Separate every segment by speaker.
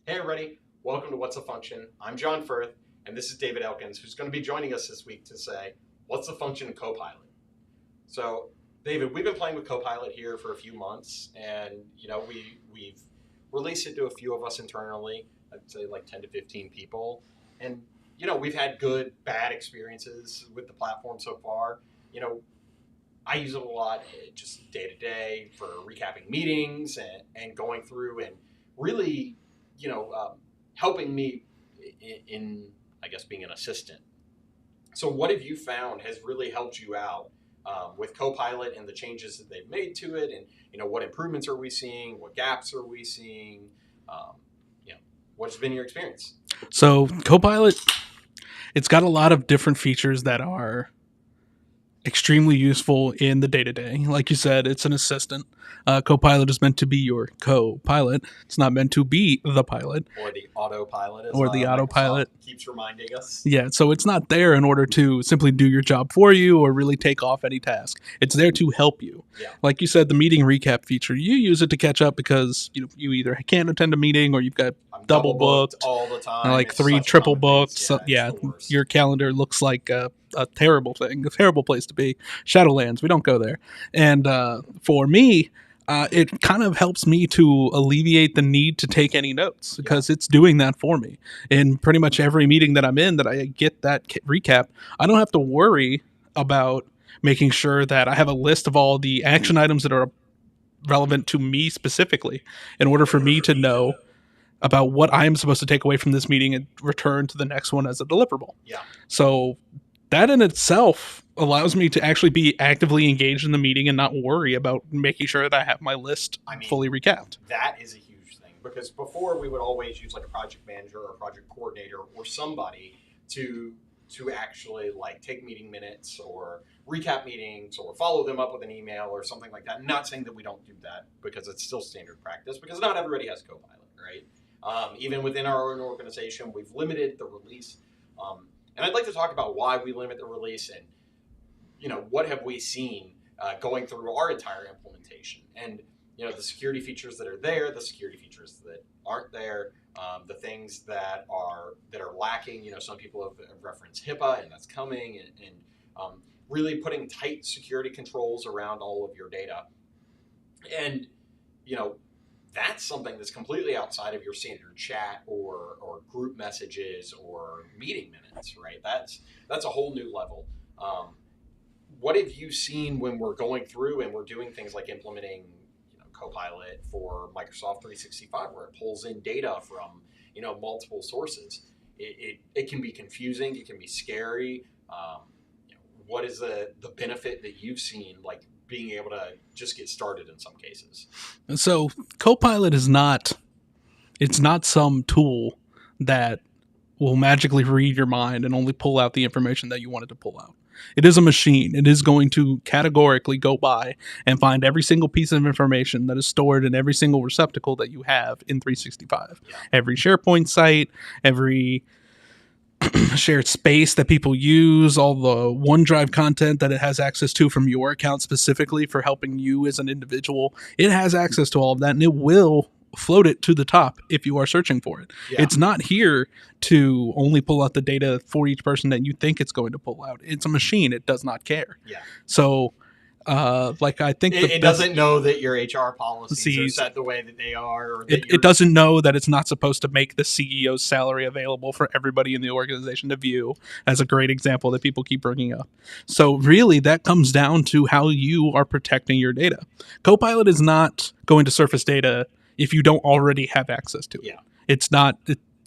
Speaker 1: Hey everybody, welcome to What's a Function? I'm John Firth, and this is David Elkins, who's going to be joining us this week to say, what's the function of Copilot? So, David, we've been playing with Copilot here for a few months, and we've released it to a few of us internally. I'd say like 10 to 15 people, and we've had good, bad experiences with the platform so far. I use it a lot just day to day for recapping meetings and going through and really, helping me in, I guess, being an assistant. So, what have you found has really helped you out with Copilot and the changes that they've made to it? And, what improvements are we seeing? What gaps are we seeing? Um, what's been your experience?
Speaker 2: So Copilot, it's got a lot of different features that are extremely useful in the day-to-day. Like you said, it's an assistant. Copilot is meant to be your co-pilot. It's not meant to be the pilot.
Speaker 1: Or the autopilot, as
Speaker 2: Or the autopilot
Speaker 1: keeps reminding us.
Speaker 2: Yeah, so it's not there in order to simply do your job for you or really take off any task. It's there to help you.
Speaker 1: Yeah.
Speaker 2: Like you said, the meeting recap feature, you use it to catch up because you either can't attend a meeting or you've got double booked
Speaker 1: all the time.
Speaker 2: like
Speaker 1: It's
Speaker 2: 3
Speaker 1: such a
Speaker 2: triple
Speaker 1: common
Speaker 2: booked.
Speaker 1: thing.
Speaker 2: So,
Speaker 1: Yeah, it's the worst.
Speaker 2: your calendar looks like a terrible thing, a terrible place to be. Shadowlands, we don't go there. And for me, it kind of helps me to alleviate the need to take any notes because it's doing that for me. In pretty much every meeting that I'm in that I get that recap, I don't have to worry about making sure that I have a list of all the action items that are relevant to me specifically in order for me to know about what I'm supposed to take away from this meeting and return to the next one as a deliverable.
Speaker 1: Yeah.
Speaker 2: So that in itself allows me to actually be actively engaged in the meeting and not worry about making sure that I have my list fully recapped.
Speaker 1: That is a huge thing because before we would always use like a project manager or a project coordinator or somebody to actually like take meeting minutes or recap meetings or follow them up with an email or something like that. Not saying that we don't do that because it's still standard practice because not everybody has Copilot, right? Even within our own organization, we've limited the release. And I'd like to talk about why we limit the release and, what have we seen going through our entire implementation. And, the security features that are there, the security features that aren't there, the things that are lacking. Some people have referenced HIPAA, and that's coming, and really putting tight security controls around all of your data. And, that's something that's completely outside of your standard chat or group messages or meeting minutes, right? That's a whole new level. What have you seen when we're going through and we're doing things like implementing Copilot for Microsoft 365, where it pulls in data from multiple sources? It can be confusing. It can be scary. What is the benefit that you've seen, like being able to just get started in some cases?
Speaker 2: So Copilot is not some tool that will magically read your mind and only pull out the information that you wanted to pull out. It is a machine. It is going to categorically go by and find every single piece of information that is stored in every single receptacle that you have in 365.
Speaker 1: Yeah.
Speaker 2: Every SharePoint site, every shared space that people use, all the OneDrive content that it has access to from your account specifically for helping you as an individual. It has access to all of that, and it will float it to the top if you are searching for it. Yeah. It's not here to only pull out the data for each person that you think it's going to pull out. It's a machine. It does not care.
Speaker 1: Yeah.
Speaker 2: So I think
Speaker 1: it doesn't know that your HR policies are set the way that they are. Or that
Speaker 2: it doesn't know that it's not supposed to make the CEO's salary available for everybody in the organization to view, as a great example that people keep bringing up. So really, that comes down to how you are protecting your data. Copilot is not going to surface data if you don't already have access to it.
Speaker 1: Yeah.
Speaker 2: It's not...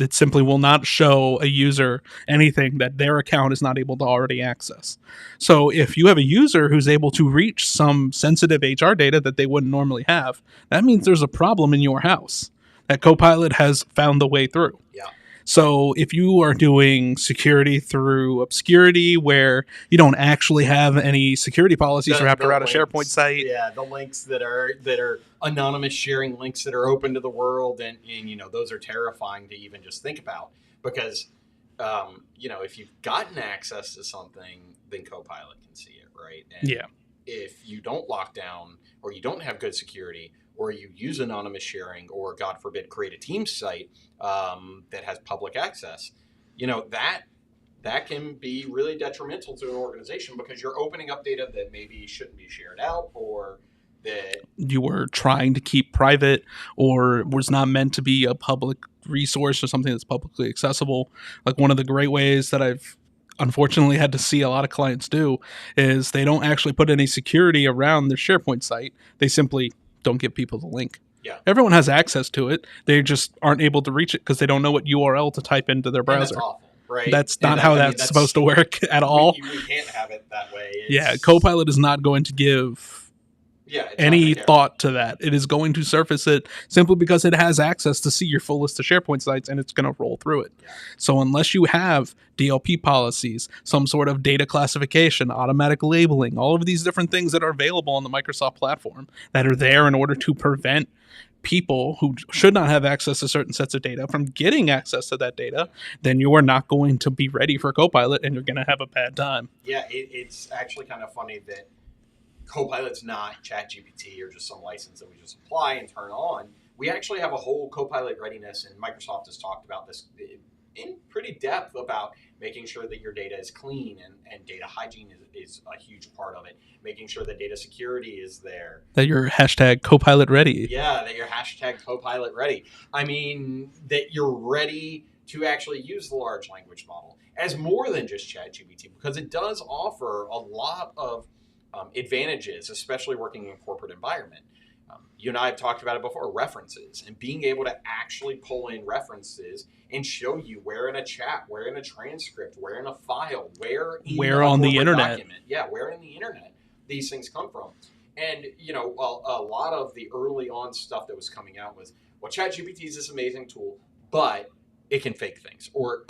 Speaker 2: It simply will not show a user anything that their account is not able to already access. So if you have a user who's able to reach some sensitive HR data that they wouldn't normally have, that means there's a problem in your house that Copilot has found the way through.
Speaker 1: Yeah.
Speaker 2: So if you are doing security through obscurity, where you don't actually have any security policies wrapped around a SharePoint site,
Speaker 1: the links that are anonymous sharing links that are open to the world, and those are terrifying to even just think about because if you've gotten access to something, then Copilot can see it, right? And if you don't lock down or you don't have good security, or you use anonymous sharing, or God forbid, create a Teams site that has public access, that can be really detrimental to an organization because you're opening up data that maybe shouldn't be shared out, or that
Speaker 2: you were trying to keep private, or was not meant to be a public resource or something that's publicly accessible. Like, one of the great ways that I've unfortunately had to see a lot of clients do is they don't actually put any security around their SharePoint site. They simply don't give people the link.
Speaker 1: Yeah.
Speaker 2: Everyone has access to it. They just aren't able to reach it because they don't know what URL to type into their browser.
Speaker 1: And that's awful, right?
Speaker 2: That's not how that's supposed to work at all.
Speaker 1: We can't have it that way.
Speaker 2: Yeah, Copilot is not going to give any thought to that. It is going to surface it simply because it has access to see your full list of SharePoint sites, and it's going to roll through it.
Speaker 1: Yeah.
Speaker 2: So unless you have DLP policies, some sort of data classification, automatic labeling, all of these different things that are available on the Microsoft platform that are there in order to prevent people who should not have access to certain sets of data from getting access to that data, then you are not going to be ready for Copilot, and you're going to have a bad time.
Speaker 1: Yeah, it's actually kind of funny that Copilot's not ChatGPT or just some license that we just apply and turn on. We actually have a whole Copilot readiness, and Microsoft has talked about this in pretty depth about making sure that your data is clean, and data hygiene is a huge part of it. Making sure that data security is there.
Speaker 2: That you're hashtag Copilot ready.
Speaker 1: Yeah, that you're hashtag Copilot ready. I mean, that you're ready to actually use the large language model as more than just ChatGPT, because it does offer a lot of advantages, especially working in a corporate environment. You and I have talked about it before, references, and being able to actually pull in references and show you where in a chat, where in a transcript, where in a file, where
Speaker 2: on the internet.
Speaker 1: Document. Yeah, where in the internet these things come from. And, a lot of the early on stuff that was coming out was, well, ChatGPT is this amazing tool, but it can fake things, or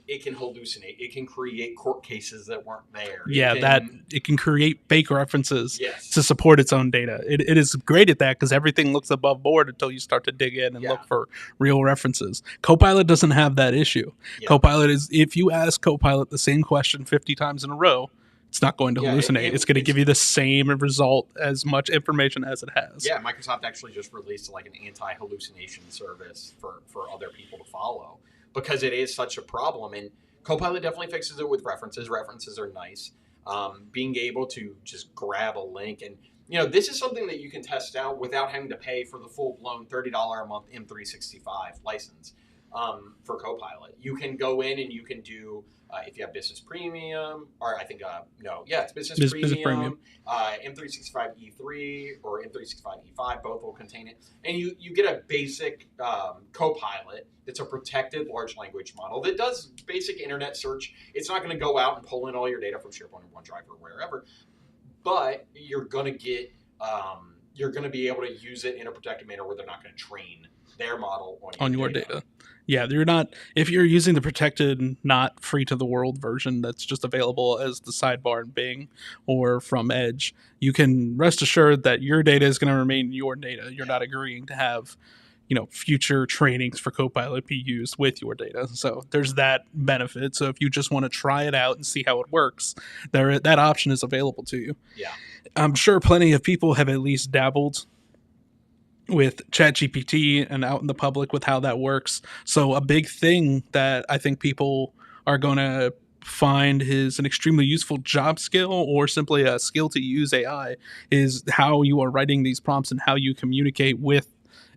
Speaker 1: it can hallucinate. It can create court cases that weren't there.
Speaker 2: It can create fake references
Speaker 1: yes.
Speaker 2: to support its own data. It is great at that because everything looks above board until you start to dig in and look for real references. Copilot doesn't have that issue. Yeah. Copilot is, if you ask Copilot the same question 50 times in a row, it's not going to hallucinate. It's going to give you the same result, as much information as it has.
Speaker 1: Yeah, Microsoft actually just released like an anti-hallucination service for other people to follow, because it is such a problem. And Copilot definitely fixes it with references. References are nice. Being able to just grab a link. And, this is something that you can test out without having to pay for the full-blown $30 a month M365 license for Copilot. You can go in and you can do, if you have Business Premium, or I think, it's Business Premium. M365 E3 or M365 E5, both will contain it. And you get a basic Copilot that's a protected large language model that does basic internet search. It's not going to go out and pull in all your data from SharePoint or OneDrive or wherever, but you're going to get, you're going to be able to use it in a protected manner where they're not going to train their model on your data.
Speaker 2: Yeah, they're not. If you're using the protected, not free to the world version that's just available as the sidebar in Bing or from Edge, you can rest assured that your data is going to remain your data. You're not agreeing to have, future trainings for Copilot be used with your data. So there's that benefit. So if you just want to try it out and see how it works, that option is available to you.
Speaker 1: Yeah,
Speaker 2: I'm sure plenty of people have at least dabbled with ChatGPT and out in the public with how that works. So a big thing that I think people are going to find is an extremely useful job skill, or simply a skill to use AI, is how you are writing these prompts and how you communicate with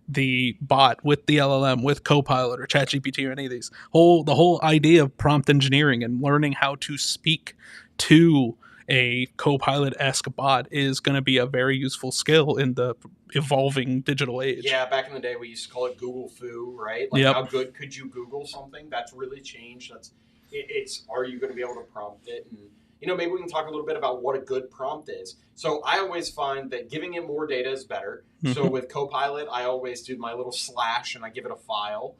Speaker 2: the bot, with the LLM, with Copilot or ChatGPT or any of these. The whole idea of prompt engineering and learning how to speak to a Copilot-esque bot is going to be a very useful skill in the evolving digital age.
Speaker 1: Yeah, back in the day, we used to call it Google Foo, right? Like, how good could you Google something? That's really changed. It's are you going to be able to prompt it? And, maybe we can talk a little bit about what a good prompt is. So I always find that giving it more data is better. Mm-hmm. So with Copilot, I always do my little slash and I give it a file.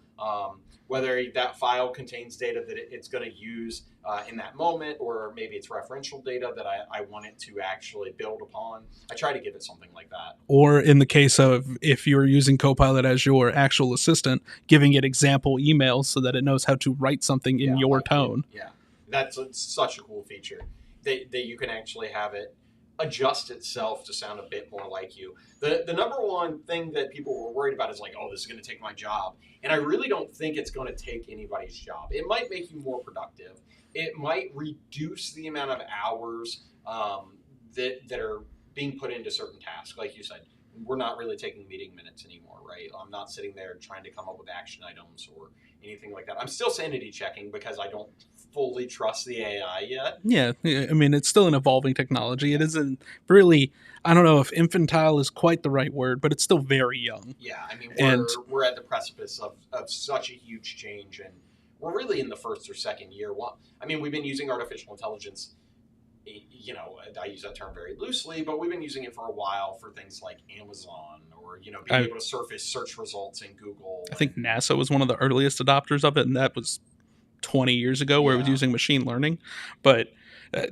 Speaker 1: Whether that file contains data that it's going to use in that moment, or maybe it's referential data that I want it to actually build upon. I try to give it something like that.
Speaker 2: Or in the case of, if you're using Copilot as your actual assistant, giving it example emails so that it knows how to write something in your tone.
Speaker 1: Yeah, that's such a cool feature that you can actually have it adjust itself to sound a bit more like you. The number one thing that people were worried about is like, oh, this is going to take my job. And I really don't think it's going to take anybody's job. It might make you more productive. It might reduce the amount of hours that are being put into certain tasks. Like you said, we're not really taking meeting minutes anymore, right? I'm not sitting there trying to come up with action items or anything like that. I'm still sanity checking because I don't fully trust the AI yet.
Speaker 2: Yeah, I mean, it's still an evolving technology. It isn't really, I don't know if infantile is quite the right word, but it's still very young.
Speaker 1: Yeah, I mean,
Speaker 2: And
Speaker 1: we're at the precipice of such a huge change, and we're really in the first or second year. Well, I mean, we've been using artificial intelligence. I use that term very loosely, but we've been using it for a while for things like Amazon or being
Speaker 2: I,
Speaker 1: able to surface search results in Google.
Speaker 2: I think NASA was one of the earliest adopters of it, and that was 20 years ago where it was
Speaker 1: Yeah,
Speaker 2: using machine learning. But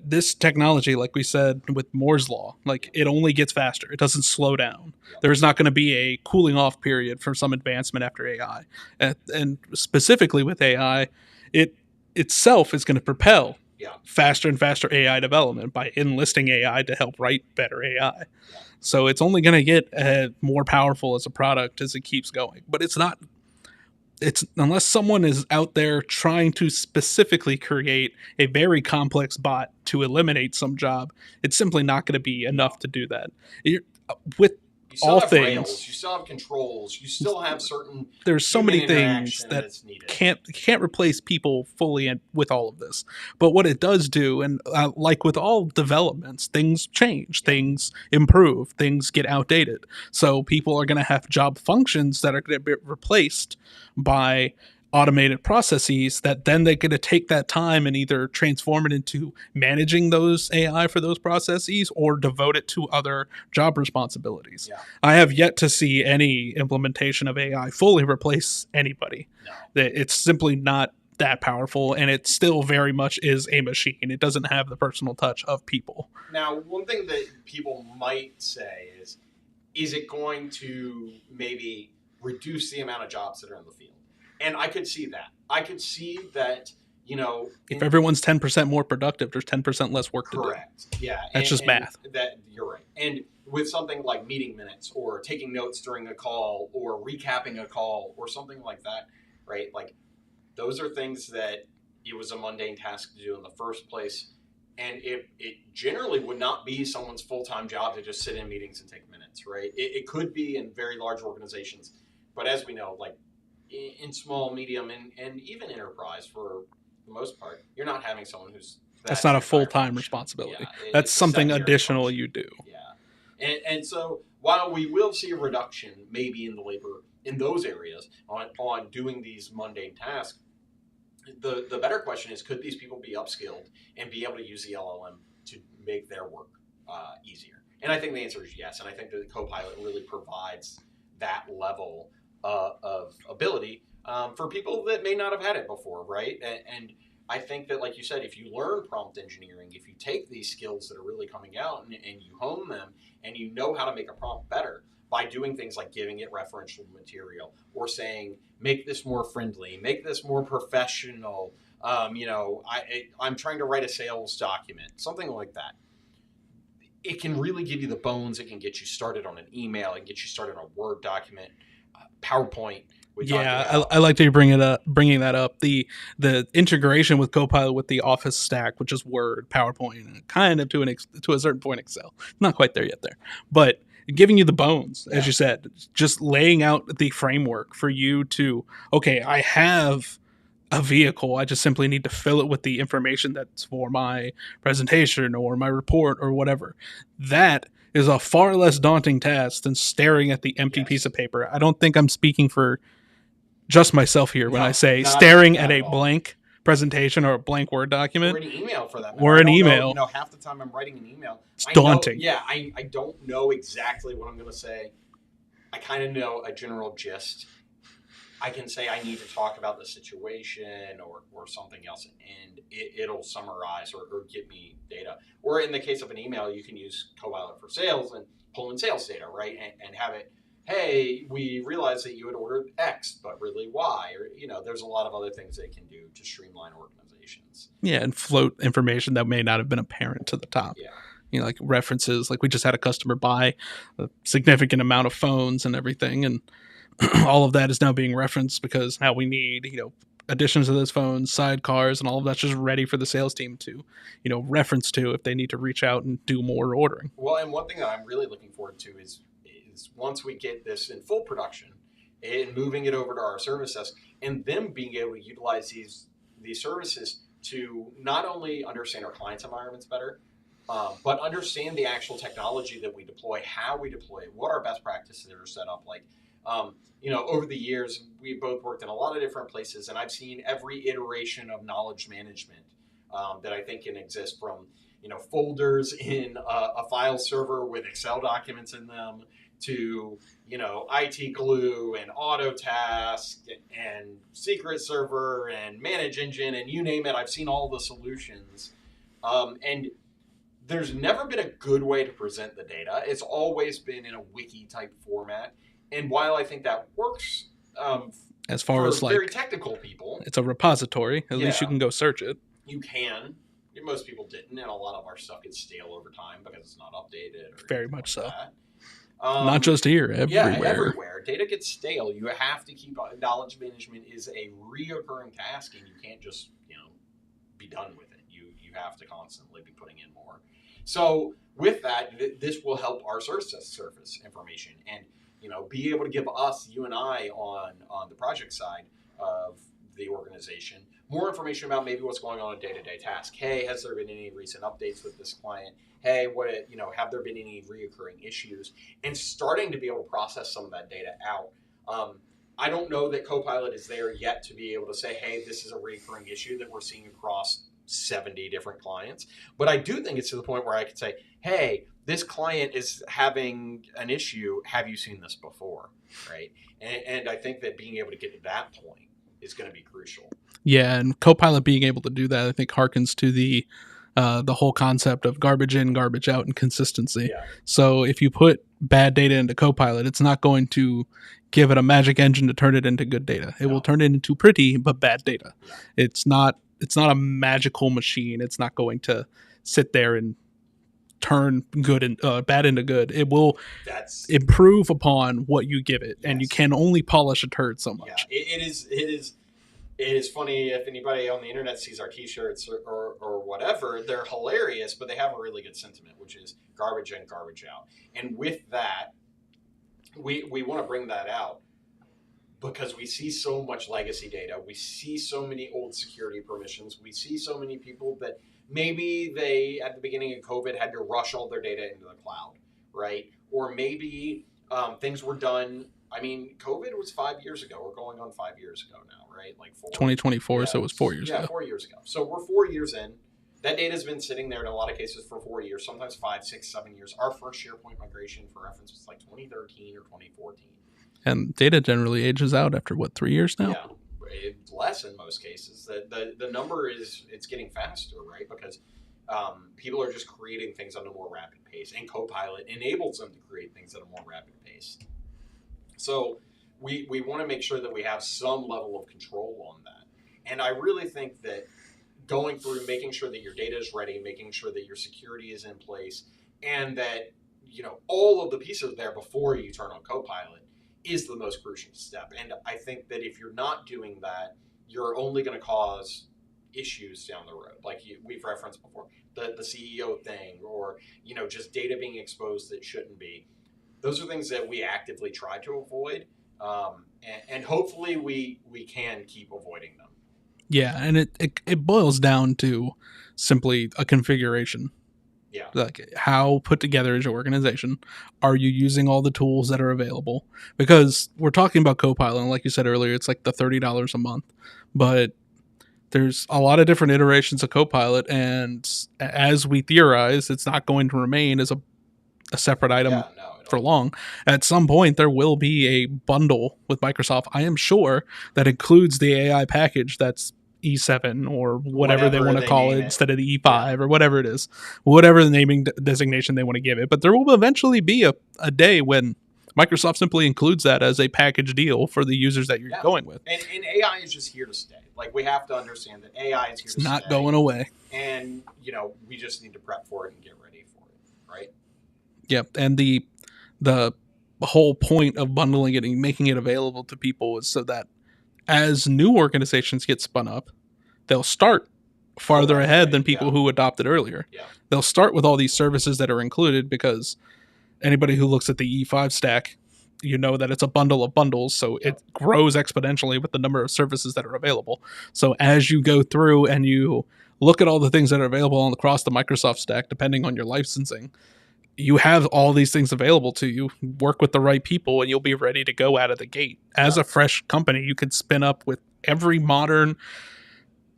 Speaker 2: this technology, like we said with Moore's law, like it only gets faster. It doesn't slow down.
Speaker 1: yeah,
Speaker 2: There's not going to be a cooling off period for some advancement after AI. And specifically with AI, it itself is going to propel
Speaker 1: yeah,
Speaker 2: faster and faster AI development by enlisting AI to help write better AI.
Speaker 1: yeah.
Speaker 2: So it's only going to get more powerful as a product as it keeps going. But it's unless someone is out there trying to specifically create a very complex bot to eliminate some job, it's simply not going to be enough to do that. With
Speaker 1: You still
Speaker 2: all
Speaker 1: have
Speaker 2: things,
Speaker 1: rails, you still have controls, you still have certain
Speaker 2: there's so
Speaker 1: human
Speaker 2: many things
Speaker 1: interaction
Speaker 2: that
Speaker 1: that's needed.
Speaker 2: can't replace people fully with all of this. But what it does do, and like with all developments, things change, things improve, things get outdated. So people are going to have job functions that are going to be replaced by automated processes that then they're going to take that time and either transform it into managing those AI for those processes or devote it to other job responsibilities.
Speaker 1: Yeah.
Speaker 2: I have yet to see any implementation of AI fully replace anybody.
Speaker 1: No.
Speaker 2: It's simply not that powerful, and it still very much is a machine. It doesn't have the personal touch of people.
Speaker 1: Now, one thing that people might say is it going to maybe reduce the amount of jobs that are in the field? And I could see that. I could see that,
Speaker 2: If everyone's 10% more productive, there's 10% less work to do.
Speaker 1: correct. Yeah.
Speaker 2: That's just math.
Speaker 1: That you're right. And with something like meeting minutes or taking notes during a call or recapping a call or something like that, right? Like those are things that it was a mundane task to do in the first place. And it generally would not be someone's full-time job to just sit in meetings and take minutes, right? It could be in very large organizations. But as we know, like in small, medium, and even enterprise for the most part, you're not having someone who's
Speaker 2: That's not a full-time
Speaker 1: function.
Speaker 2: responsibility.
Speaker 1: Yeah,
Speaker 2: That's
Speaker 1: it's a
Speaker 2: something
Speaker 1: secondary
Speaker 2: additional
Speaker 1: function.
Speaker 2: you do.
Speaker 1: Yeah. And so while we will see a reduction maybe in the labor in those areas on doing these mundane tasks, the better question is, could these people be upskilled and be able to use the LLM to make their work easier? And I think the answer is yes. And I think that the Copilot really provides that level of ability for people that may not have had it before, right? And I think that, like you said, if you learn prompt engineering, if you take these skills that are really coming out and you hone them and you know how to make a prompt better by doing things like giving it referential material or saying, make this more friendly, make this more professional. I'm trying to write a sales document, something like that. It can really give you the bones. It can get you started on an email. It can get you started on a Word document, PowerPoint.
Speaker 2: I like to bringing that up. The integration with Copilot with the Office stack, which is Word, PowerPoint, and kind of to a certain point Excel. Not quite there yet, but giving you the bones, as you said, just laying out the framework for you to, okay, I have a vehicle. I just simply need to fill it with the information that's for my presentation or my report or whatever. That is a far less daunting task than staring at the empty piece of paper. I don't think I'm speaking for just myself here when I say staring at a blank presentation or a blank Word document.
Speaker 1: Or an email for that matter.
Speaker 2: Or an email.
Speaker 1: Half the time I'm writing an email.
Speaker 2: It's daunting.
Speaker 1: I don't know exactly what I'm going to say. I kind of know a general gist. I can say I need to talk about the situation or something else, and it'll summarize or give me data. Or in the case of an email, you can use Copilot for sales and pull in sales data, right? And have it, hey, we realized that you had ordered X, but really Y. Or, there's a lot of other things they can do to streamline organizations.
Speaker 2: Yeah, and float information that may not have been apparent to the top.
Speaker 1: Yeah.
Speaker 2: like references. Like we just had a customer buy a significant amount of phones and everything, and all of that is now being referenced because now we need, additions to those phones, sidecars, and all of that's just ready for the sales team to, reference to if they need to reach out and do more ordering.
Speaker 1: Well, and one thing that I'm really looking forward to is once we get this in full production and moving it over to our service desk, and them being able to utilize these services to not only understand our clients' environments better, but understand the actual technology that we deploy, how we deploy it, what our best practices are set up like. Over the years, we both worked in a lot of different places, and I've seen every iteration of knowledge management that I think can exist, from folders in a file server with Excel documents in them to IT Glue and Autotask and Secret Server and Manage Engine and you name it. I've seen all the solutions, and there's never been a good way to present the data. It's always been in a wiki type format. And while I think that works,
Speaker 2: as far as
Speaker 1: very technical people,
Speaker 2: it's a repository. At least you can go search it.
Speaker 1: You can. Most people didn't, and a lot of our stuff gets stale over time because it's not updated. Or
Speaker 2: very much so.
Speaker 1: That.
Speaker 2: Not just here, everywhere.
Speaker 1: Yeah, everywhere. Data gets stale. You have to keep knowledge management is a reoccurring task, and you can't just be done with it. You have to constantly be putting in more. So with that, this will help our surface information and be able to give us, you and I, on the project side of the organization, more information about maybe what's going on in day-to-day tasks. Hey, has there been any recent updates with this client? Hey, have there been any reoccurring issues? And starting to be able to process some of that data out. I don't know that Copilot is there yet to be able to say, hey, this is a recurring issue that we're seeing across 70 different clients. But I do think it's to the point where I could say, hey, this client is having an issue. Have you seen this before? Right. And I think that being able to get to that point is going to be crucial.
Speaker 2: Yeah. And Copilot being able to do that, I think harkens to the whole concept of garbage in, garbage out, and consistency.
Speaker 1: Yeah.
Speaker 2: So if you put bad data into Copilot, it's not going to give it a magic engine to turn it into good data. It will turn it into pretty but bad data. Yeah. It's not a magical machine. It's not going to sit there and turn good and bad into good. It will improve upon what you give it, and you can only polish a turd so much.
Speaker 1: Yeah, it is funny if anybody on the internet sees our T-shirts or whatever. They're hilarious, but they have a really good sentiment, which is garbage in, garbage out. And with that, we want to bring that out because we see so much legacy data. We see so many old security permissions. We see so many people that maybe they, at the beginning of COVID, had to rush all their data into the cloud, right? Or maybe things were done. I mean, COVID was 5 years ago. We're going on 5 years ago now, right? Like
Speaker 2: 2024, so it was 4 years ago.
Speaker 1: Yeah, 4 years ago. So we're 4 years in. That data's been sitting there in a lot of cases for 4 years, sometimes 5, 6, 7 years. Our first SharePoint migration, for reference, was like 2013 or 2014.
Speaker 2: And data generally ages out after, 3 years now?
Speaker 1: Yeah, it's less in most cases. The number it's getting faster, right? Because people are just creating things at a more rapid pace, and Copilot enables them to create things at a more rapid pace. So we want to make sure that we have some level of control on that. And I really think that going through, making sure that your data is ready, making sure that your security is in place, and that all of the pieces are there before you turn on Copilot is the most crucial step. And I think that if you're not doing that, you're only going to cause issues down the road. Like we've referenced before, the CEO thing, or just data being exposed that shouldn't be. Those are things that we actively try to avoid, and hopefully we can keep avoiding them.
Speaker 2: Yeah, and it boils down to simply a configuration.
Speaker 1: Yeah.
Speaker 2: Like, how put together is your organization? Are you using all the tools that are available? Because we're talking about Copilot, and like you said earlier, it's like the $30 a month. But there's a lot of different iterations of Copilot, and as we theorize, it's not going to remain as a separate item for long. At some point, there will be a bundle with Microsoft, I am sure, that includes the AI package that's E7 or whatever they want to call it instead of the E5 or whatever it is, whatever the naming designation they want to give it. But there will eventually be a day when Microsoft simply includes that as a package deal for the users that you're going with.
Speaker 1: And AI is just here to stay. Like, we have to understand that AI is here to stay.
Speaker 2: It's not going away.
Speaker 1: And, we just need to prep for it and get ready for it. right?
Speaker 2: Yep. And the whole point of bundling it and making it available to people is so that as new organizations get spun up, they'll start farther ahead than people who adopted earlier.
Speaker 1: Yeah.
Speaker 2: They'll start with all these services that are included, because anybody who looks at the E5 stack, you know that it's a bundle of bundles, so it grows exponentially with the number of services that are available. So as you go through and you look at all the things that are available across the Microsoft stack, depending on your licensing, you have all these things available to you. Work with the right people and you'll be ready to go out of the gate. As a fresh company, you could spin up with every modern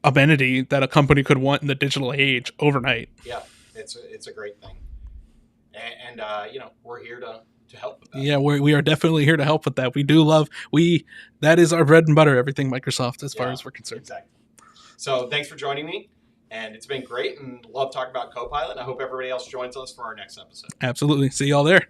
Speaker 2: amenity that a company could want in the digital age overnight.
Speaker 1: Yeah, it's a great thing. And we're here to help with that.
Speaker 2: Yeah, we are definitely here to help with that. We do love, that is our bread and butter, everything Microsoft, as far as we're concerned.
Speaker 1: Exactly. So thanks for joining me. And it's been great, and love talking about Copilot. And I hope everybody else joins us for our next episode.
Speaker 2: Absolutely. See y'all there.